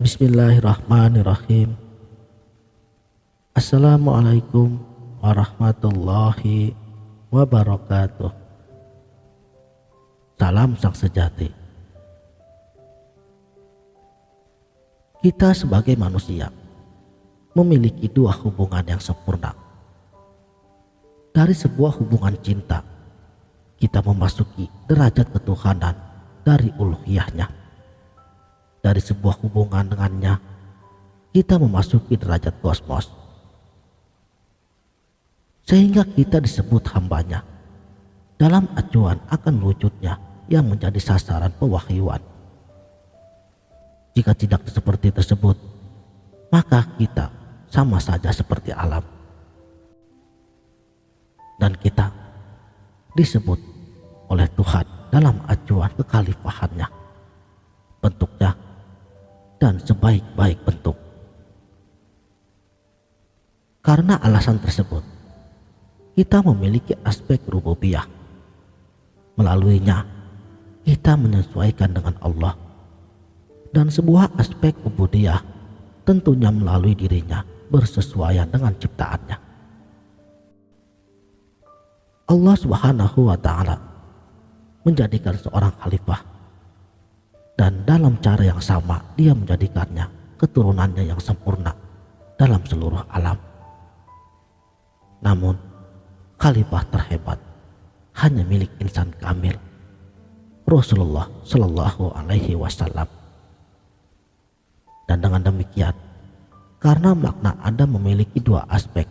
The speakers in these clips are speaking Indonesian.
Bismillahirrahmanirrahim. Assalamualaikum warahmatullahi wabarakatuh. Salam sang sejati. Kita sebagai manusia memiliki dua hubungan yang sempurna. Dari sebuah hubungan cinta, kita memasuki derajat ketuhanan dari uluhiyahnya. Dari sebuah hubungan dengannya, kita memasuki derajat kosmos. Sehingga kita disebut hambanya dalam acuan akan wujudnya yang menjadi sasaran pewahyuan. Jika tidak seperti tersebut, maka kita sama saja seperti alam. Dan kita disebut oleh Tuhan dalam acuan kekhalifahannya, bentuknya dan sebaik-baik bentuk. Karena alasan tersebut, kita memiliki aspek rububiyah. Melaluinya, kita menyesuaikan dengan Allah. Dan sebuah aspek ubudiyah tentunya melalui dirinya bersesuaian dengan ciptaannya. Allah Subhanahu wa Ta'ala menjadikan seorang khalifah, dan dalam cara yang sama dia menjadikannya keturunannya yang sempurna dalam seluruh alam. Namun khalifah terhebat hanya milik insan kamil, Rasulullah Shallallahu Alaihi Wasallam. Dan dengan demikian, karena makna Anda memiliki dua aspek,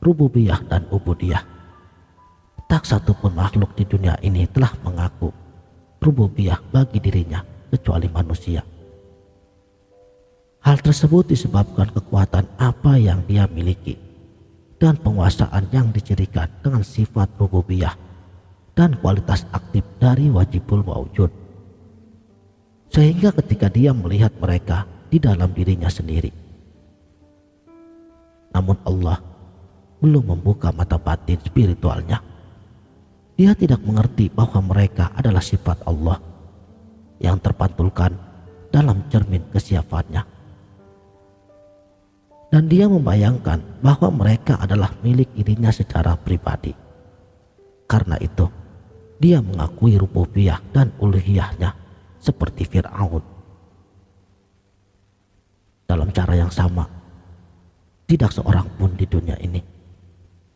rububiyah dan ubudiyah, tak satu pun makhluk di dunia ini telah mengaku rububiyah bagi dirinya kecuali manusia. Hal tersebut disebabkan kekuatan apa yang dia miliki dan penguasaan yang dicirikan dengan sifat rububiyah dan kualitas aktif dari wajibul mawjud. Sehingga ketika dia melihat mereka di dalam dirinya sendiri, namun Allah belum membuka mata batin spiritualnya. Dia tidak mengerti bahwa mereka adalah sifat Allah yang terpantulkan dalam cermin kesiapannya. Dan dia membayangkan bahwa mereka adalah milik dirinya secara pribadi. Karena itu, dia mengakui rububiyah dan uluhiyahnya seperti Fir'aun. Dalam cara yang sama, tidak seorang pun di dunia ini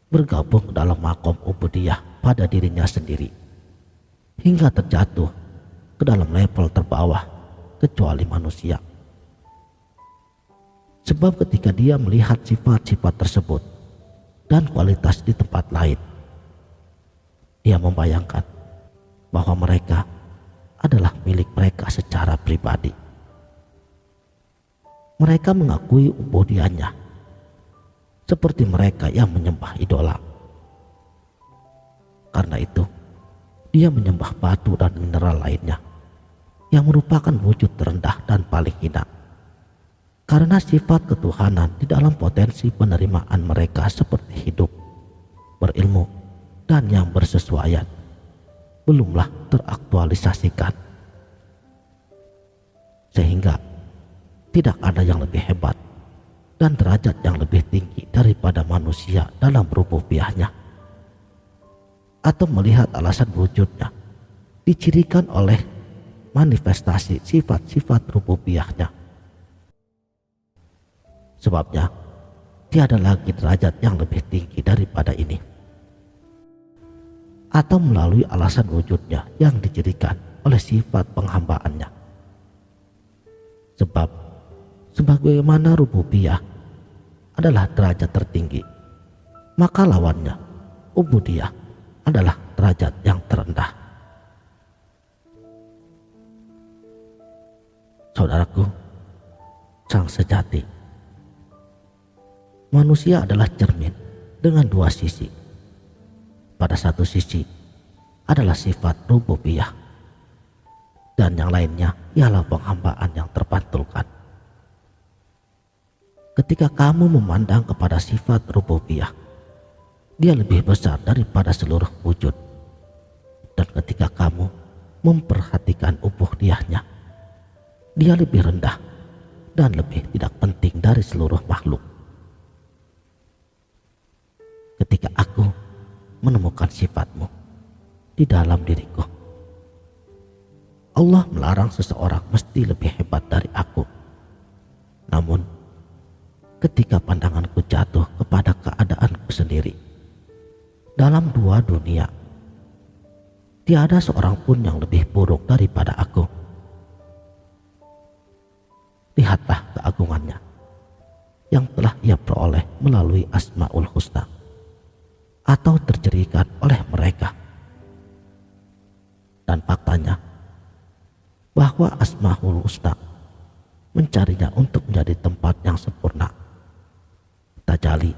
bergabung dalam makom ubudiyah pada dirinya sendiri hingga terjatuh ke dalam level terbawah kecuali manusia. Sebab ketika dia melihat sifat-sifat tersebut dan kualitas di tempat lain, dia membayangkan bahwa mereka adalah milik mereka secara pribadi. Mereka mengakui ubudiyahnya seperti mereka yang menyembah idola. Karena itu, dia menyembah batu dan mineral lainnya yang merupakan wujud terendah dan paling hina. Karena sifat ketuhanan di dalam potensi penerimaan mereka seperti hidup, berilmu, dan yang bersesuaian belumlah teraktualisasikan. Sehingga tidak ada yang lebih hebat dan derajat yang lebih tinggi daripada manusia dalam rububiyahnya, atau melihat alasan wujudnya dicirikan oleh manifestasi sifat-sifat rububiyahnya. Sebabnya tiada lagi derajat yang lebih tinggi daripada ini, atau melalui alasan wujudnya yang dicirikan oleh sifat penghambaannya. Sebab sebagaimana rububiyah adalah derajat tertinggi, maka lawannya ubudiyah adalah derajat yang terendah. Saudaraku, sang sejati, manusia adalah cermin dengan dua sisi. Pada satu sisi adalah sifat rububiyah, dan yang lainnya ialah penghambaan yang terpantulkan. Ketika kamu memandang kepada sifat rububiyah, dia lebih besar daripada seluruh wujud. Dan ketika kamu memperhatikan ubudiyahnya, dia lebih rendah dan lebih tidak penting dari seluruh makhluk. Ketika aku menemukan sifatmu di dalam diriku, Allah melarang seseorang mesti lebih hebat dari aku. Namun, ketika pandanganku jatuh kepada keadaanku sendiri, dalam dua dunia, tiada seorang pun yang lebih buruk daripada aku. Lihatlah keagungannya yang telah ia peroleh melalui Asmaul Husna atau terjerikan oleh mereka. Dan faktanya bahwa Asmaul Husna mencarinya untuk menjadi tempat yang sempurna, tajalli,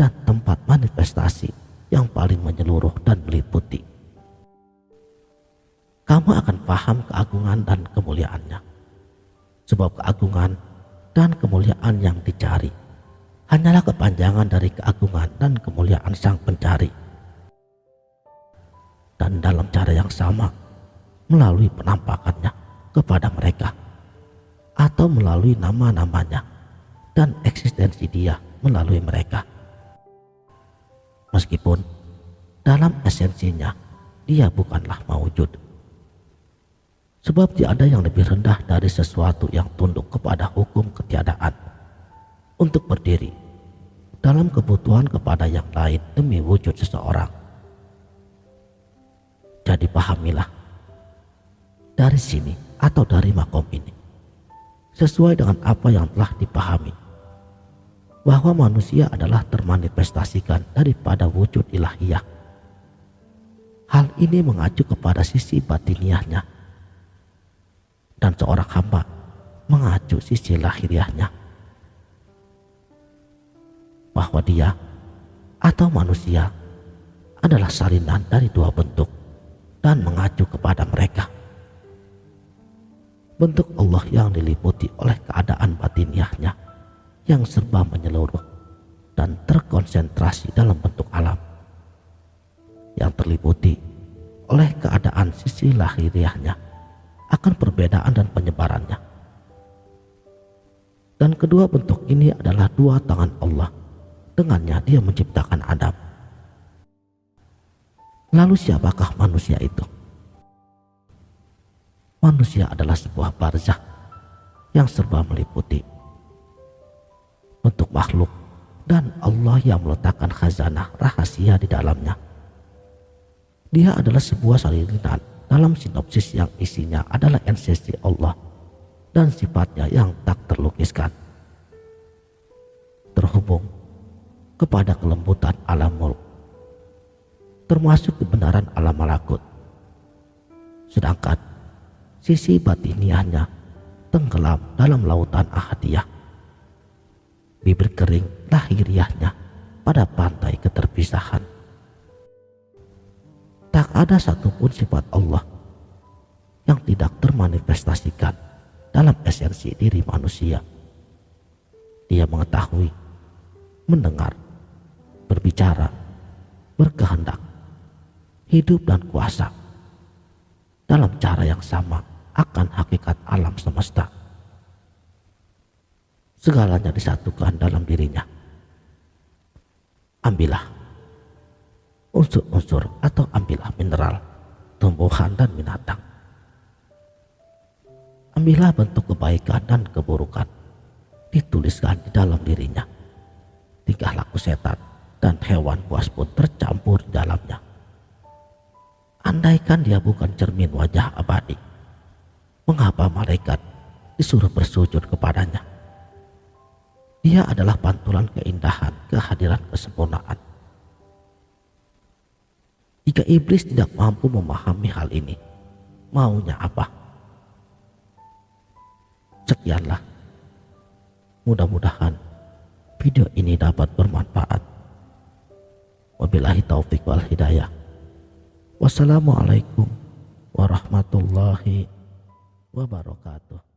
dan tempat manifestasi yang paling menyeluruh dan meliputi. Kamu akan paham keagungan dan kemuliaannya, sebab keagungan dan kemuliaan yang dicari hanyalah kepanjangan dari keagungan dan kemuliaan sang pencari. Dan dalam cara yang sama, melalui penampakannya kepada mereka, atau melalui nama-namanya dan eksistensi dia melalui mereka. Meskipun dalam esensinya dia bukanlah maujud. Sebab tiada yang lebih rendah dari sesuatu yang tunduk kepada hukum ketiadaan untuk berdiri dalam kebutuhan kepada yang lain demi wujud seseorang. Jadi pahamilah dari sini atau dari makom ini, sesuai dengan apa yang telah dipahami, bahwa manusia adalah termanifestasikan daripada wujud ilahiyah. Hal ini mengacu kepada sisi batiniahnya, dan seorang hamba mengacu sisi lahiriahnya, bahwa dia atau manusia adalah salinan dari dua bentuk dan mengacu kepada mereka. Bentuk Allah yang diliputi oleh keadaan batiniahnya yang serba menyeluruh dan terkonsentrasi dalam bentuk alam, yang terliputi oleh keadaan sisi lahiriahnya akan perbedaan dan penyebarannya. Dan kedua bentuk ini adalah dua tangan Allah, dengannya dia menciptakan Adam. Lalu siapakah manusia itu? Manusia adalah sebuah barzah yang serba meliputi bentuk makhluk dan Allah yang meletakkan khazanah rahasia di dalamnya. Dia adalah sebuah salinan dalam sinopsis yang isinya adalah esensi Allah dan sifatnya yang tak terlukiskan, terhubung kepada kelembutan alam mulk, termasuk kebenaran alam malakut. Sedangkan sisi batiniahnya tenggelam dalam lautan ahadiyah, bibir kering lahiriahnya pada pantai keterpisahan. Tak ada satupun sifat Allah yang tidak termanifestasikan dalam esensi diri manusia. Dia mengetahui, mendengar, berbicara, berkehendak, hidup dan kuasa dalam cara yang sama akan hakikat alam semesta. Segalanya disatukan dalam dirinya. Ambillah unsur-unsur atau ambillah mineral, tumbuhan dan binatang. Ambillah bentuk kebaikan dan keburukan, dituliskan di dalam dirinya. Tingkah laku setan dan hewan buas pun tercampur di dalamnya. Andaikan dia bukan cermin wajah abadi, mengapa malaikat disuruh bersujud kepadanya? Dia adalah pantulan keindahan, kehadiran kesempurnaan. Jika iblis tidak mampu memahami hal ini, maunya apa? Sekianlah. Mudah-mudahan video ini dapat bermanfaat. Wabillahi taufik wal hidayah. Wassalamualaikum warahmatullahi wabarakatuh.